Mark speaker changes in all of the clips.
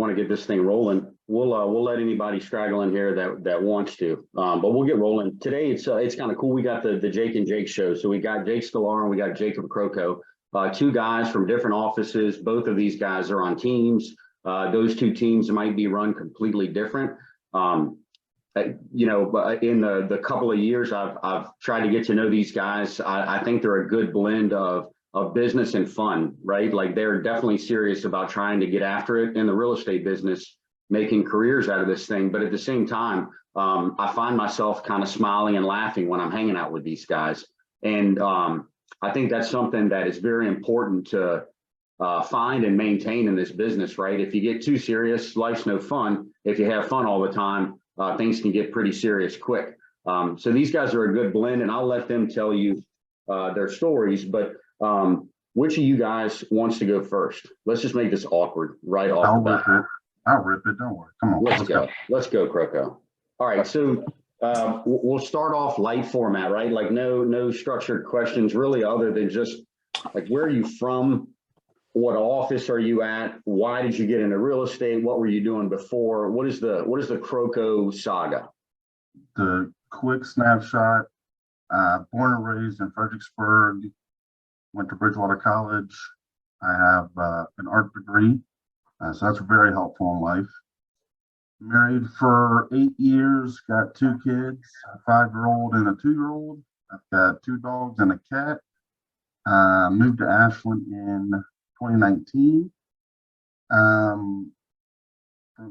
Speaker 1: want to get this thing rolling. We'll let anybody straggle in here that wants to, but we'll get rolling today. It's kind of cool. We got the Jake and Jake show. So we got Jake Sklar and we got Jacob Kroko, two guys from different offices. Both of these guys are on teams. Those two teams might be run completely different. You know, in the couple of years I've tried to get to know these guys, I think they're a good blend of business and fun, right? Like they're definitely serious about trying to get after it in the real estate business, making careers out of this thing. But at the same time, I find myself kind of smiling and laughing when I'm hanging out with these guys. And I think that's something that is very important to find and maintain in this business, right? If you get too serious, life's no fun. If you have fun all the time, things can get pretty serious quick. So these guys are a good blend, and I'll let them tell you their stories. But which of you guys wants to go first? Let's just make this awkward right off the bat.
Speaker 2: I'll rip it. Don't worry. Come on.
Speaker 1: Let's go. Let's go, Kroko. All right. So we'll start off light format, right? Like no structured questions really, other than just like, where are you from? What office are you at? Why did you get into real estate? What were you doing before? What is the Kroko saga?
Speaker 2: The quick snapshot. Born and raised in Fredericksburg. Went to Bridgewater College. I have an art degree, so that's very helpful in life. Married for 8 years, got 2 kids, a 5-year-old and a 2-year-old. I've got 2 dogs and a cat. Moved to Ashland in 2019. From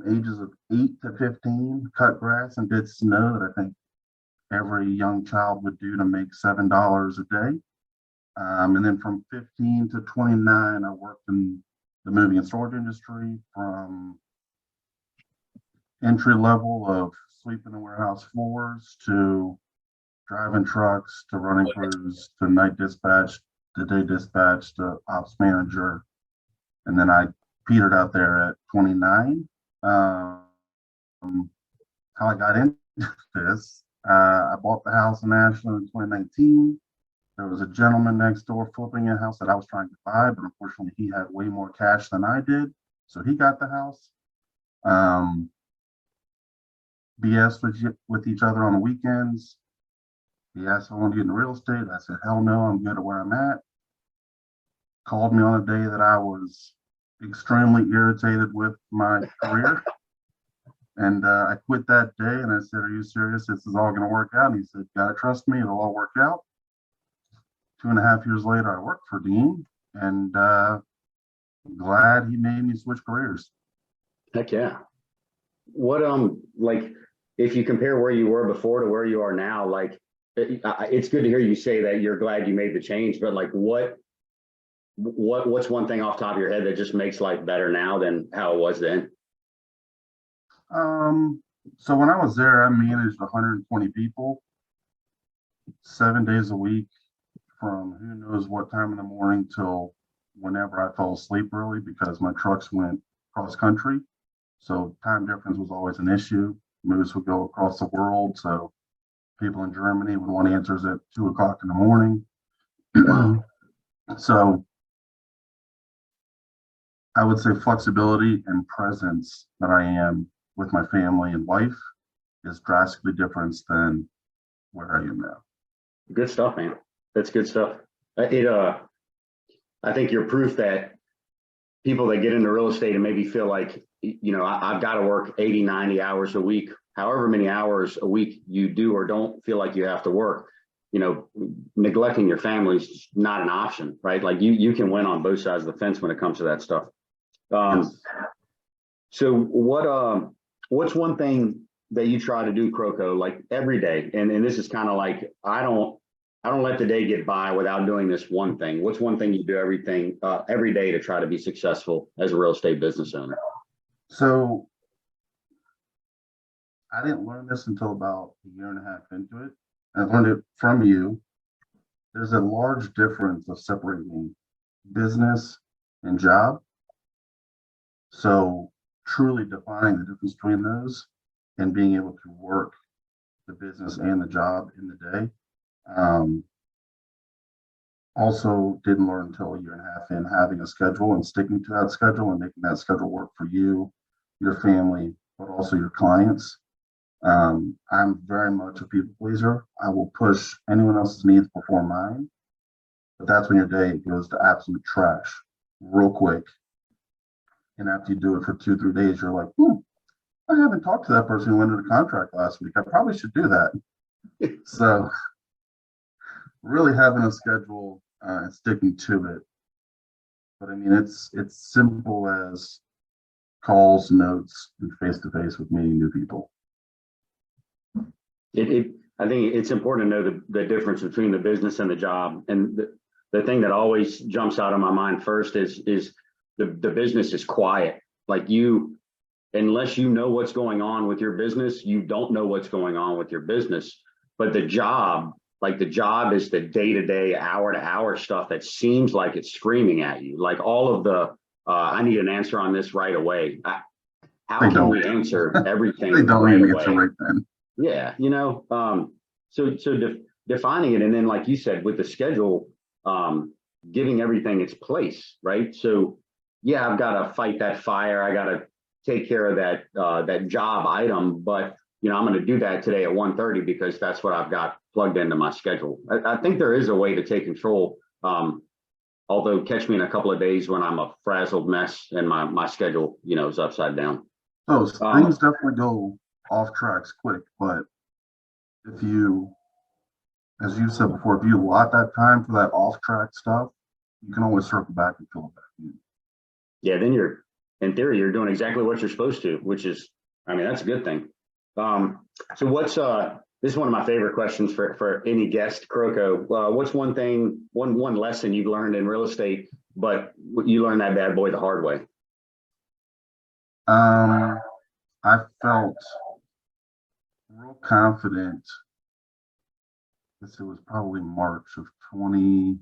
Speaker 2: ages of 8 to 15, cut grass and did snow that I think every young child would do to make $7 a day. And then from 15 to 29, I worked in the moving and storage industry, from entry level of sweeping the warehouse floors to driving trucks to running crews to night dispatch to day dispatch to ops manager. And then I petered out there at 29. How I got into this, I bought the house in Ashland in 2019. There was a gentleman next door flipping a house that I was trying to buy, but unfortunately he had way more cash than I did. So he got the house. BS with each other on the weekends. He asked if I wanted to get into real estate. I said, hell no, I'm good at where I'm at. Called me on a day that I was extremely irritated with my career. And I quit that day and I said, are you serious? This is all going to work out? And he said, gotta trust me, it'll all work out. 2.5 years later, I worked for Dean, and glad he made me switch careers.
Speaker 1: Heck yeah. What like, if you compare where you were before to where you are now, like it's good to hear you say that you're glad you made the change, but like what's one thing off the top of your head that just makes life better now than how it was then?
Speaker 2: So when I was there, I managed 120 people, 7 days a week, from who knows what time in the morning till whenever I fell asleep early, because my trucks went cross country. So time difference was always an issue. Moves would go across the world. So people in Germany would want answers at 2 o'clock in the morning. So I would say flexibility and presence that I am with my family and wife is drastically different than where I am now.
Speaker 1: Good stuff, man. That's good stuff. I think you're proof that people that get into real estate and maybe feel like, you know, I've got to work 80, 90 hours a week, however many hours a week you do or don't feel like you have to work, you know, neglecting your family is not an option, right? Like you can win on both sides of the fence when it comes to that stuff.
Speaker 2: Yes.
Speaker 1: So what's one thing that you try to do, Kroko, like every day? And this is kind of like, I don't let the day get by without doing this one thing. What's one thing you do every day to try to be successful as a real estate business owner?
Speaker 2: So I didn't learn this until about 1.5 years into it. I learned it from you. There's a large difference of separating business and job. So truly defining the difference between those and being able to work the business and the job in the day. Also didn't learn until 1.5 years in having a schedule and sticking to that schedule and making that schedule work for you your family, but also your clients. I'm very much a people pleaser. I will push anyone else's needs before mine, but that's when your day goes to absolute trash real quick. And after you do it for 2, 3 days, you're like, I haven't talked to that person who ended a contract last week. I probably should do that. So really having a schedule and sticking to it. But I mean, it's simple as calls, notes, and face to face with meeting new people.
Speaker 1: I think it's important to know the difference between the business and the job. And the thing that always jumps out of my mind first is the business is quiet. Like unless you know what's going on with your business, you don't know what's going on with your business. But the job is the day-to-day, hour-to-hour stuff that seems like it's screaming at you. Like all of the, I need an answer on this right away. How can we answer everything
Speaker 2: They don't
Speaker 1: right
Speaker 2: even
Speaker 1: away?
Speaker 2: answer right then.
Speaker 1: Yeah, so defining it, and then like you said, with the schedule, giving everything its place, right? So yeah, I've got to fight that fire. I got to take care of that job item, but I'm going to do that today at 1:30 because that's what I've got plugged into my schedule. I think there is a way to take control. Although catch me in a couple of days when I'm a frazzled mess and my schedule, is upside down.
Speaker 2: So things definitely go off tracks quick, but if you, as you said before, if you allot that time for that off track stuff, you can always circle back and fill it back in.
Speaker 1: Yeah, then in theory, you're doing exactly what you're supposed to, which is, that's a good thing. So what's this is one of my favorite questions for any guest, Kroko. What's one lesson you've learned in real estate, but you learned that bad boy the hard way?
Speaker 2: I felt real confident. This it was probably March of 20,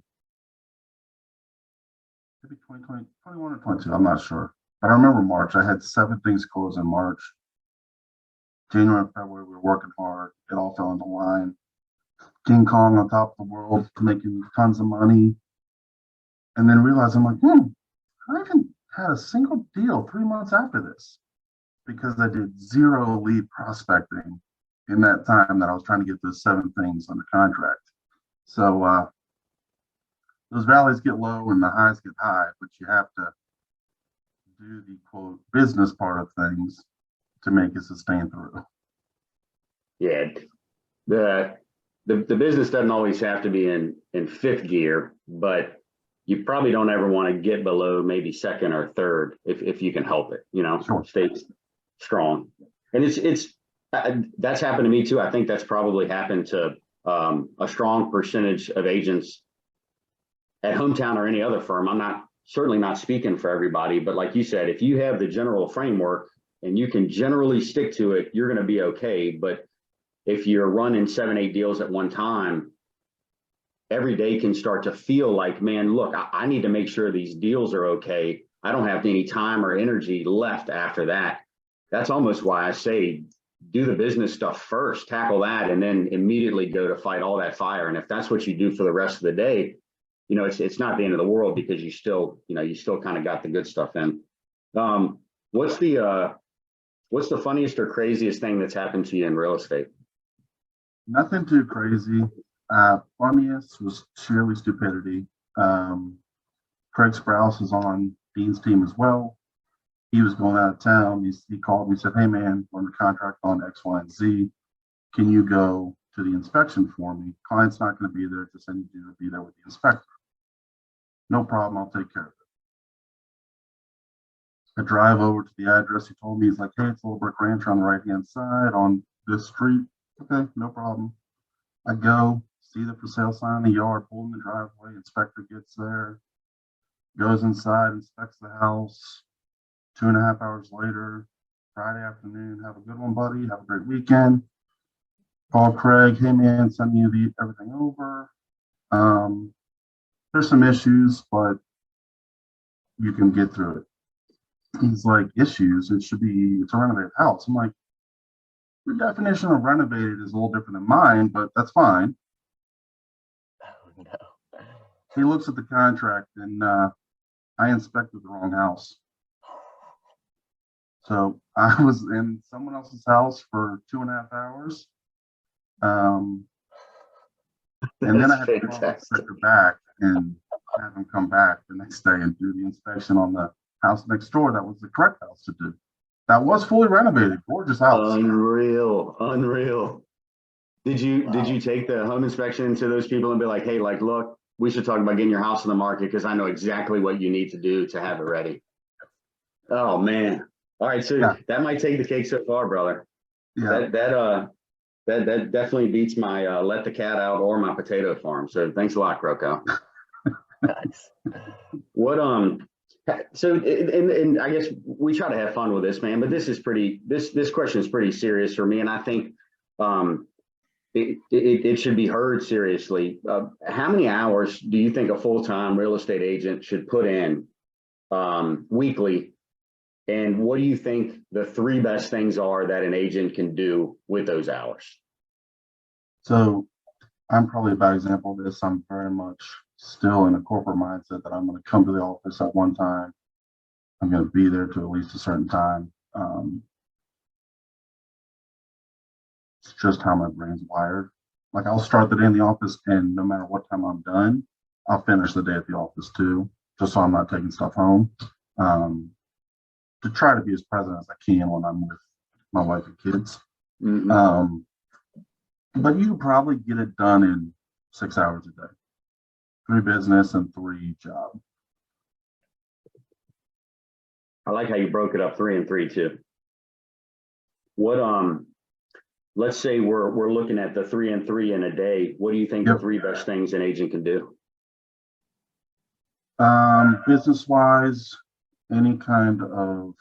Speaker 2: maybe 2020, 21 or 22. I'm not sure. But I remember March. I had 7 things closed in March. January and February, we were working hard. It all fell into line. King Kong on top of the world, making tons of money. And then realized I'm like, I haven't had a single deal 3 months after this because I did 0 lead prospecting in that time that I was trying to get those 7 things under contract. So those valleys get low and the highs get high, but you have to do the quote business part of things to make it sustain through.
Speaker 1: Yeah, the business doesn't always have to be in fifth gear, but you probably don't ever want to get below maybe second or third if you can help it.
Speaker 2: Sure.
Speaker 1: Stay strong. And it's that's happened to me too. I think that's probably happened to a strong percentage of agents at Hometown or any other firm. I'm certainly not speaking for everybody, but like you said, if you have the general framework and you can generally stick to it, you're going to be okay. But if you're running 7, 8 deals at one time, every day can start to feel like, man, look, I need to make sure these deals are okay. I don't have any time or energy left after that. That's almost why I say do the business stuff first, tackle that, and then immediately go to fight all that fire. And if that's what you do for the rest of the day, it's not the end of the world because you still kind of got the good stuff in. What's the funniest or craziest thing that's happened to you in real estate?
Speaker 2: Nothing too crazy. Funniest was sheerly stupidity. Craig Sprouse is on Dean's team as well. He was going out of town. He called me and said, hey man, we're under contract on X, Y, and Z. Can you go to the inspection for me? Client's not going to be there, just I need you to be there with the inspector. No problem, I'll take care of it. I drive over to the address he told me. He's like, hey, it's a little brick ranch on the right-hand side on this street. Okay, no problem. I go, see the for sale sign in the yard, pull in the driveway, inspector gets there, goes inside, inspects the house. 2.5 hours later, Friday afternoon, have a good one, buddy. Have a great weekend. Call Craig, hey man, send you everything over. There's some issues, but you can get through it. He's like, issues? It's a renovated house. I'm like, your definition of renovated is a little different than mine, but that's fine.
Speaker 3: Oh, no.
Speaker 2: He looks at the contract and I inspected the wrong house. So I was in someone else's house for 2.5 hours. Um, and then I
Speaker 1: That's
Speaker 2: had to call the
Speaker 1: fantastic.
Speaker 2: inspector back and have him come back the next day and do the inspection on the house next door. That was the correct house to do. That was fully renovated, gorgeous house.
Speaker 1: Unreal, unreal. Did
Speaker 3: Wow.
Speaker 1: you take the home inspection to those people and be like, hey, like, look, we should talk about getting your house on the market because I know exactly what you need to do to have it ready. Oh man. All right, so
Speaker 2: Yeah,
Speaker 1: that might take the cake so far, brother.
Speaker 2: yeah.
Speaker 1: That definitely beats my let the cat out or my potato farm. So thanks a lot, Kroko.
Speaker 3: Nice.
Speaker 1: What so and I guess we try to have fun with this, man, but this question is pretty serious for me, and I think um it should be heard seriously. How many hours do you think a full-time real estate agent should put in weekly? And what do you think the three best things are that an agent can do with those hours?
Speaker 2: So I'm probably a bad example of this. I'm very much still in a corporate mindset that I'm going to come to the office at one time. I'm going to be there to at least a certain time. It's just how my brain's wired. Like I'll start the day in the office, and no matter what time I'm done, I'll finish the day at the office too, just so I'm not taking stuff home. Um, to try to be as present as I can when I'm with my wife and kids.
Speaker 1: Mm-hmm.
Speaker 2: But you can probably get it done in 6 hours a day, 3 business and 3 job.
Speaker 1: I like how you broke it up 3 and 3 too. What let's say we're looking at the 3 and 3 in a day. What do you think the
Speaker 2: Yep.
Speaker 1: three best things an agent can do?
Speaker 2: Business wise, any kind of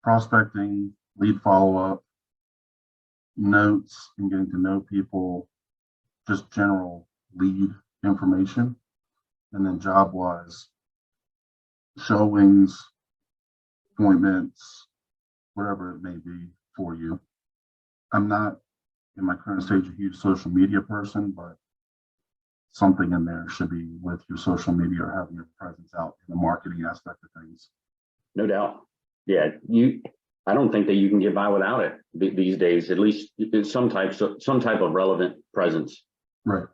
Speaker 2: prospecting, lead follow up, notes, and getting to know people, just general lead information. And then job wise, showings, appointments, whatever it may be for you. I'm not in my current stage a huge social media person, but something in there should be with your social media or having your presence out in the marketing aspect of things.
Speaker 1: No doubt. Yeah, I don't think that you can get by without it these days. At least some type of relevant presence.
Speaker 2: Right.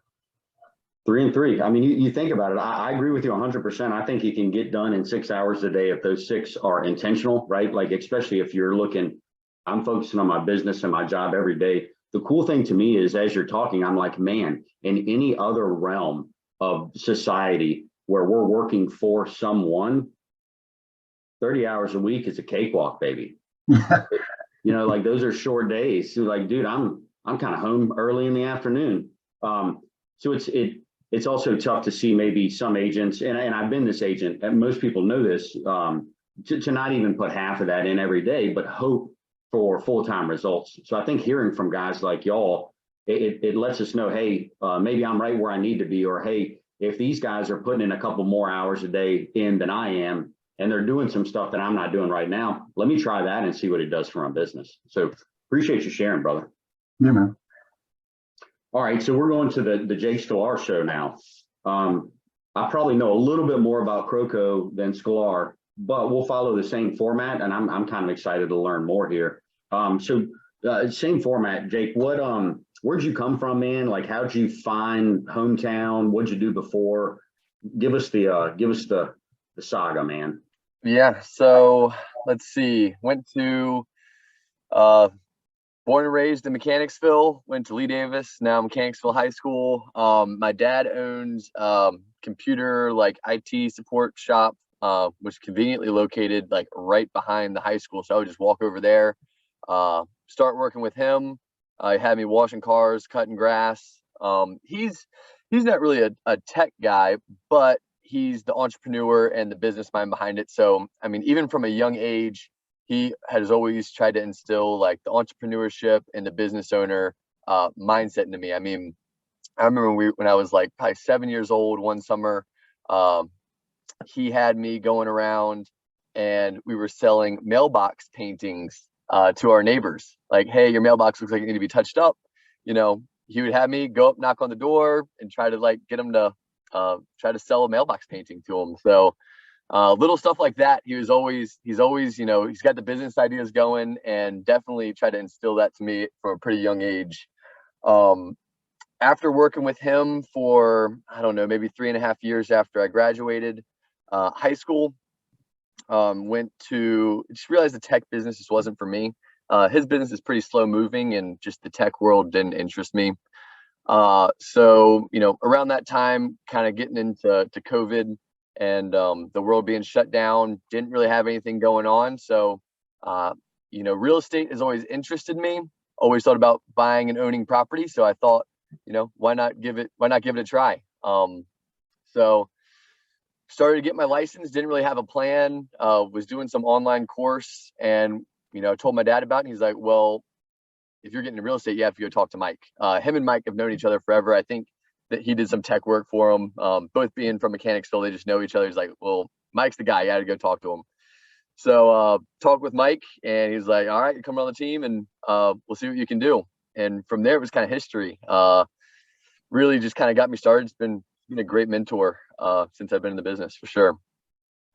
Speaker 1: 3 and 3. I mean, you think about it. I agree with you 100%. I think you can get done in 6 hours a day if those six are intentional, right? Like, especially if you're looking, I'm focusing on my business and my job every day. The cool thing to me is as you're talking, I'm like, man, in any other realm of society where we're working for someone, 30 hours a week is a cakewalk, baby.
Speaker 2: Yeah.
Speaker 1: Like those are short days. So like, dude, I'm kind of home early in the afternoon. So it's also tough to see maybe some agents, and I've been this agent, and most people know this, to not even put half of that in every day, but hope for full-time results. So I think hearing from guys like y'all, it lets us know, hey, maybe I'm right where I need to be, or hey, if these guys are putting in a couple more hours a day in than I am, and they're doing some stuff that I'm not doing right now, let me try that and see what it does for my business. So appreciate you sharing, brother.
Speaker 2: Yeah, man.
Speaker 1: All right, so we're going to the Jake Sklar show now. I probably know a little bit more about Kroko than Sklar, but we'll follow the same format, and I'm kind of excited to learn more here. Same format, Jake. Where'd you come from, man? Like, how'd you find hometown? What'd you do before? Give us the saga, man.
Speaker 3: Yeah. So let's see. Went to uh born and raised in Mechanicsville, went to Lee Davis, now Mechanicsville High School. My dad owns computer like IT support shop, which is conveniently located like right behind the high school. So I would just walk over there, start working with him. He had me washing cars, cutting grass. He's not really a tech guy, but he's the entrepreneur and the business mind behind it. So I mean, even from a young age, he has always tried to instill like the entrepreneurship and the business owner mindset into me. I mean, I remember when I was like probably 7 years old one summer, he had me going around and we were selling mailbox paintings to our neighbors. Like, hey, your mailbox looks like it need to be touched up. He would have me go up, knock on the door, and try to like get him to try to sell a mailbox painting to him. So little stuff like that. He's always, he's got the business ideas going, and definitely tried to instill that to me from a pretty young age. After working with him for, I don't know, maybe 3.5 years after I graduated high school, just realized the tech business just wasn't for me. His business is pretty slow moving, and just the tech world didn't interest me. So, around that time, kind of getting into COVID, and the world being shut down, didn't really have anything going on. So, real estate has always interested me. Always thought about buying and owning property. So I thought, why not give it a try? So started to get my license, didn't really have a plan, was doing some online course, and, told my dad about it. And he's like, well, if you're getting into real estate, you have to go talk to Mike. Him and Mike have known each other forever. I think that he did some tech work for him. Both being from Mechanicsville, they just know each other. He's like, well, Mike's the guy. You got to go talk to him. So talked with Mike, and he's like, all right, you come on the team, and we'll see what you can do. And from there, it was kind of history. Really just kind of got me started. It's been a great mentor since I've been in the business, for sure.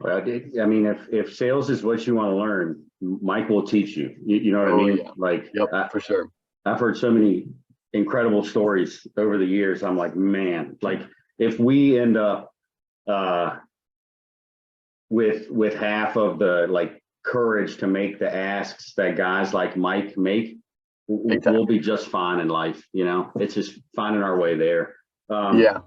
Speaker 1: Well, I mean, if sales is what you want to learn, Mike will teach you. You know what I mean?
Speaker 3: Yeah.
Speaker 1: Like,
Speaker 3: Yep, for sure.
Speaker 1: I've heard so many incredible stories over the years. I'm like, man, like if we end up with half of the courage to make the asks that guys like Mike make, we'll be just fine in life. It's just finding our way there.
Speaker 3: Yeah.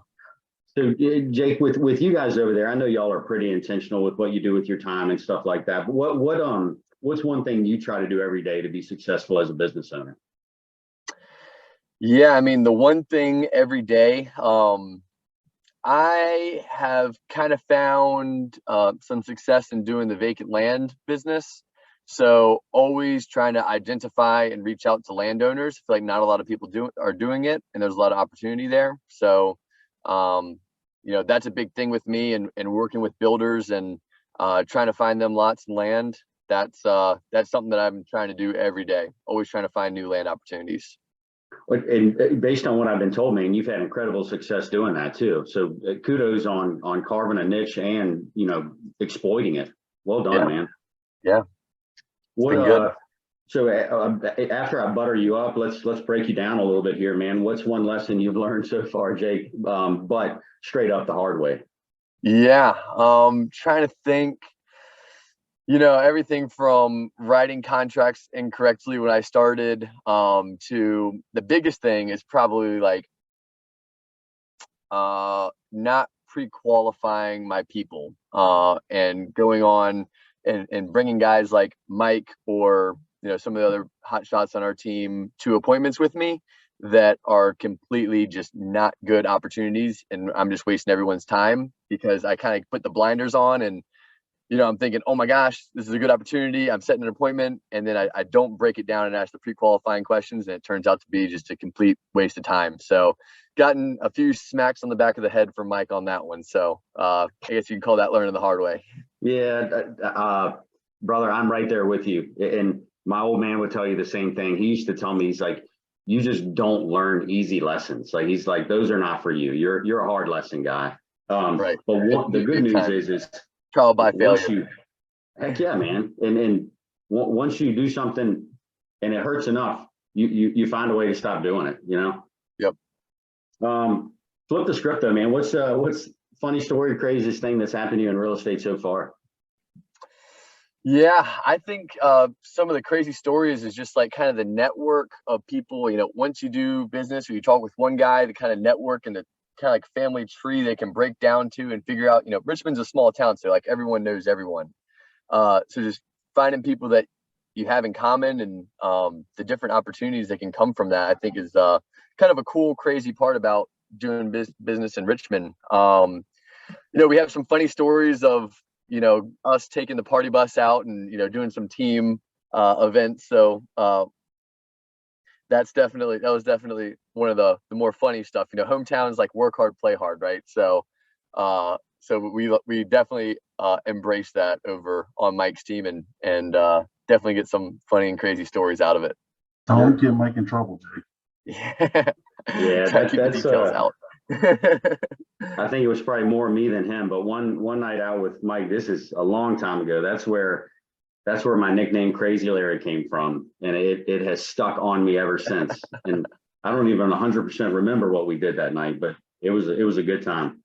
Speaker 1: So Jake, with you guys over there, I know y'all are pretty intentional with what you do with your time and stuff like that. But what's one thing you try to do every day to be successful as a business owner?
Speaker 3: Yeah, I mean, the one thing every day, I have kind of found some success in doing the vacant land business. So always trying to identify and reach out to landowners. I feel like not a lot of people are doing it, and there's a lot of opportunity there. So that's a big thing with me, and working with builders and trying to find them lots and land. That's something that I'm trying to do every day. Always trying to find new land opportunities.
Speaker 1: And based on what I've been told, man, you've had incredible success doing that too. So kudos on carving a niche and exploiting it. Well done, man.
Speaker 3: Yeah.
Speaker 1: What so after I butter you up, let's break you down a little bit here, man. What's one lesson you've learned so far, Jake? But straight up the hard way.
Speaker 3: Yeah. Trying to think. Everything from writing contracts incorrectly when I started, to the biggest thing is probably not pre-qualifying my people, and going on and bringing guys like Mike or some of the other hot shots on our team to appointments with me that are completely just not good opportunities, and I'm just wasting everyone's time because I kind of put the blinders on, and I'm thinking, oh my gosh, this is a good opportunity. I'm setting an appointment, and then I don't break it down and ask the pre-qualifying questions, and it turns out to be just a complete waste of time. So gotten a few smacks on the back of the head from Mike on that one. So I guess you can call that learning the hard way. Yeah,
Speaker 1: brother, I'm right there with you. And my old man would tell you the same thing. He used to tell me, he's like, you just don't learn easy lessons. Like, he's like, those are not for you. You're a hard lesson guy.
Speaker 3: Right.
Speaker 1: But the good news is
Speaker 3: trial by failure.
Speaker 1: Heck yeah, man. And once you do something and it hurts enough, you find a way to stop doing it,
Speaker 3: Yep.
Speaker 1: Flip the script though, man. What's funny story, craziest thing that's happened to you in real estate so far?
Speaker 3: Yeah, I think some of the crazy stories is just like kind of the network of people, once you do business or you talk with one guy, the kind of network and the kind of like family tree they can break down to and figure out, Richmond's a small town, so like everyone knows everyone. So just finding people that you have in common and the different opportunities that can come from that, I think is kind of a cool, crazy part about doing business in Richmond. We have some funny stories of, us taking the party bus out and, doing some team events. So that was definitely one of the more funny stuff. Hometowns like work hard, play hard, right? So we definitely embrace that over on Mike's team and definitely get some funny and crazy stories out of it.
Speaker 2: Don't get Mike in trouble, Jake.
Speaker 3: Yeah,
Speaker 1: Yeah,
Speaker 3: keep the details out.
Speaker 1: I think it was probably more me than him, but one night out with Mike, this is a long time ago. That's where my nickname Crazy Larry came from. And it has stuck on me ever since. And I don't even 100% remember what we did that night, but it was a good time.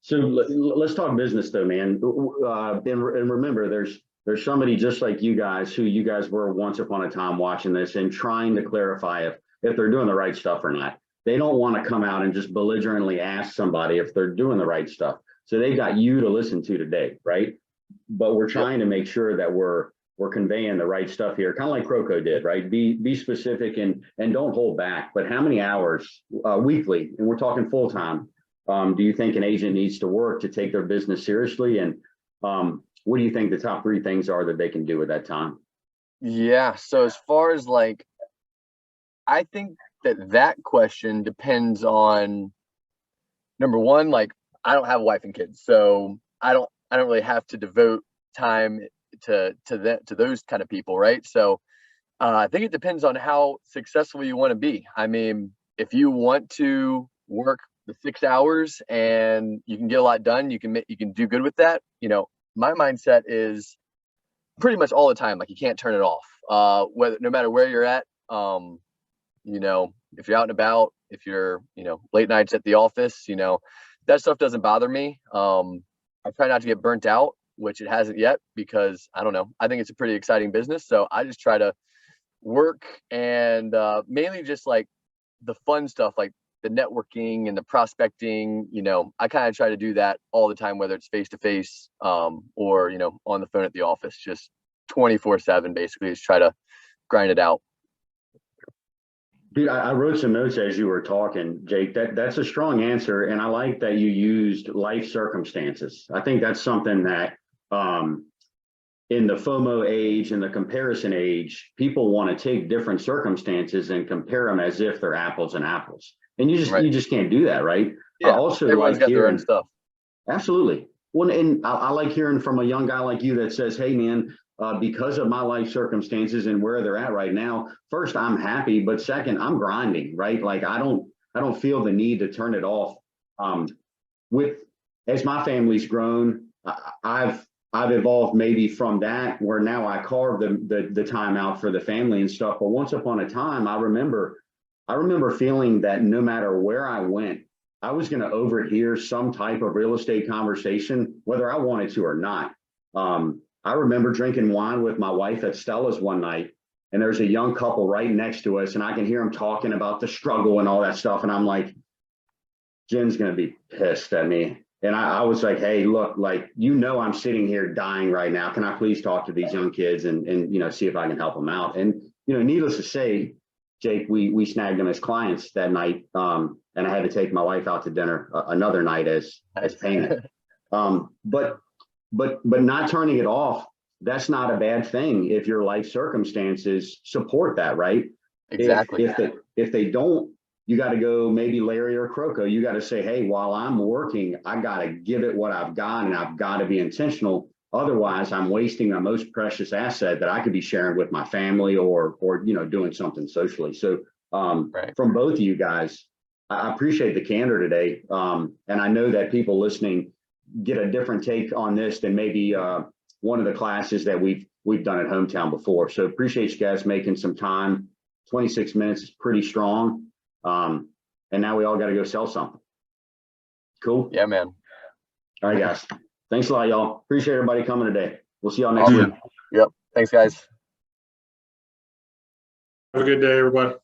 Speaker 1: So let's talk business though, man. And remember, there's somebody just like you guys who you guys were once upon a time watching this and trying to clarify if they're doing the right stuff or not. They don't want to come out and just belligerently ask somebody if they're doing the right stuff. So they've got you to listen to today, right? But we're trying to make sure that we're conveying the right stuff here, kind of like Kroko did, right? Be specific and don't hold back. But how many hours weekly, and we're talking full time, do you think an agent needs to work to take their business seriously? And what do you think the top 3 things are that they can do at that time?
Speaker 3: Yeah. So as far as like, I think that question depends on, number one, like I don't have a wife and kids, so I don't really have to devote time to those kind of people, right? So I think it depends on how successful you want to be. I mean, if you want to work the 6 hours and you can get a lot done, you can do good with that. You know, my mindset is pretty much all the time, like you can't turn it off. Whether no matter where you're at, you know, if you're out and about, if you're, you know, late nights at the office, you know, that stuff doesn't bother me. I try not to get burnt out, which it hasn't yet, because I don't know, I think it's a pretty exciting business. So I just try to work and mainly just like the fun stuff, like the networking and the prospecting. You know, I kind of try to do that all the time, whether it's face to face or, you know, on the phone at the office, just 24/7, basically just try to grind it out.
Speaker 1: Dude, I wrote some notes as you were talking, Jake. That's a strong answer, and I like that you used life circumstances. I think that's something that in the FOMO age and the comparison age, people want to take different circumstances and compare them as if they're apples and apples. And you just can't do that, right?
Speaker 3: Yeah,
Speaker 1: I also
Speaker 3: everyone's got their own stuff.
Speaker 1: Absolutely. Well, and I like hearing from a young guy like you that says, hey, man, because of my life circumstances and where they're at right now, first, I'm happy, but second, I'm grinding, right? Like I don't feel the need to turn it off. As my family's grown, I've evolved maybe from that where now I carve the time out for the family and stuff. But once upon a time, I remember feeling that no matter where I went, I was going to overhear some type of real estate conversation, whether I wanted to or not. I remember drinking wine with my wife at Stella's one night, and there's a young couple right next to us, and I can hear them talking about the struggle and all that stuff. And I'm like, Jen's going to be pissed at me. And I was like, hey, look, like, you know, I'm sitting here dying right now. Can I please talk to these young kids and you know, see if I can help them out? And, you know, needless to say, Jake, we snagged them as clients that night. And I had to take my wife out to dinner another night as payment. But not turning it off, that's not a bad thing if your life circumstances support that, right?
Speaker 3: Exactly.
Speaker 1: If they don't, you got to go maybe Larry or Kroko. You got to say, hey, while I'm working, I got to give it what I've got, and I've got to be intentional. Otherwise, I'm wasting my most precious asset that I could be sharing with my family or you know, doing something socially. So
Speaker 3: Right.
Speaker 1: From both of you guys, I appreciate the candor today. And I know that people listening get a different take on this than maybe one of the classes that we've done at Hometown before. So appreciate you guys making some time. 26 minutes is pretty strong. And now we all got to go sell something. Cool.
Speaker 3: Yeah, man.
Speaker 1: All right, guys. Thanks a lot, y'all. Appreciate everybody coming today. We'll see y'all next week.
Speaker 3: Yep. Thanks, guys.
Speaker 4: Have a good day, everybody.